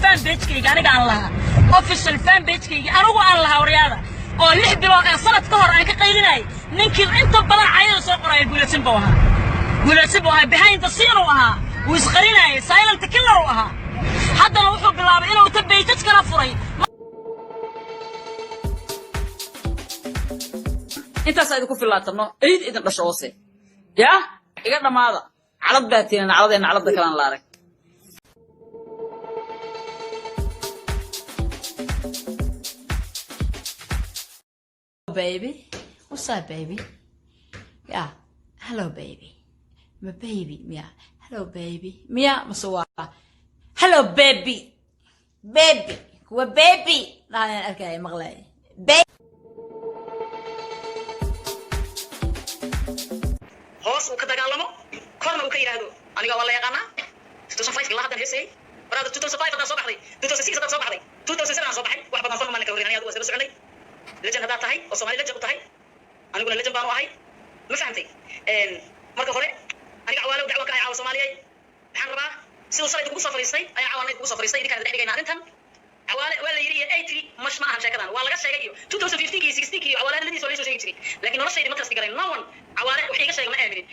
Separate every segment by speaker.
Speaker 1: fan page-kayga aniga aan lahaa official fan page-kayga anigu aan lahaa waryaada oo 6 bilood ee sanad ka hor aan ka qaydinay ninkii inta badan cayada soo qoray guulaysan buu ahaa behind the scene uu ahaa wuu isqarinayay silent killer uu ahaa haddana wuxuu bilaabay inuu ta page kala furay intaas ay ku filaatano eed idin dhasho hoose ya iga dhamaada calad baatiin caladeen calada kalan la arag baby what's up baby yeah hello baby my baby yeah hello baby mia masawa hello baby kuwa baby naan arkay maqlay baby hoos uu ka dagaalamo korna uu ka yiraahdo aniga waa la yaqaana 2005 ilaa hadda heesay barada 2005 hadda soo baxday 2006 hadda soo baxday 2007 soo baxay wax badan fan ma ka warinay aad waa soconay legend hada tahay oo Soomaali legend tahay aniguna legend baan u ahay ma fahantay marka hore aniga awaalo dacwo ka ahay Soomaaliyeed waxaan rabaa sidoo shalay ugu soo fariistay ayaa awaanay ugu soo fariistay idinka dhigayna arrintan awaale wala yiri 80 mash ma ahan sheekadan waa laga sheegay 2015 iyo 16 iyo awaalaha ladii soo leeso sheegay jiray laakiin noloshayda ma kasii garay no one awaale wax iga sheegay ma aaminin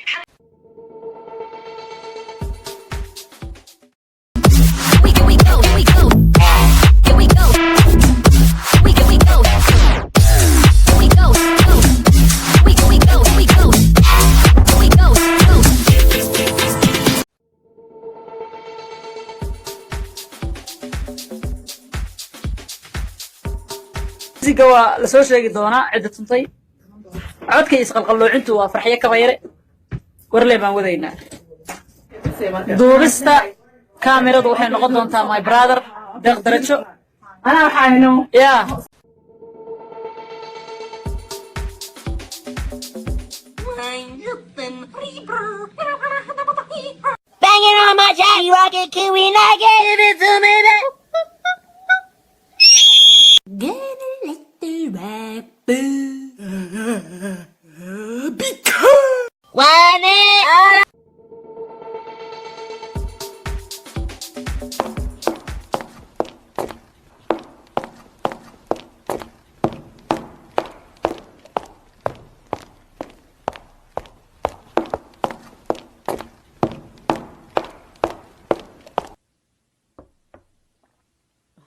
Speaker 1: waa la soo sheegi doonaa cid tuntay codka isqalqaloocintu waa Farxiyo Kabayare warle baan wadaynaa duubista kaamiradu waxay noqon doontaa my brother deeq darajo ana waxaanu ya banging on my jockey rocket can we not give it to me baby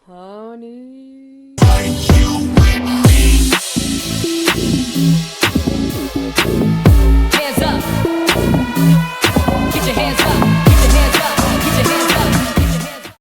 Speaker 2: honey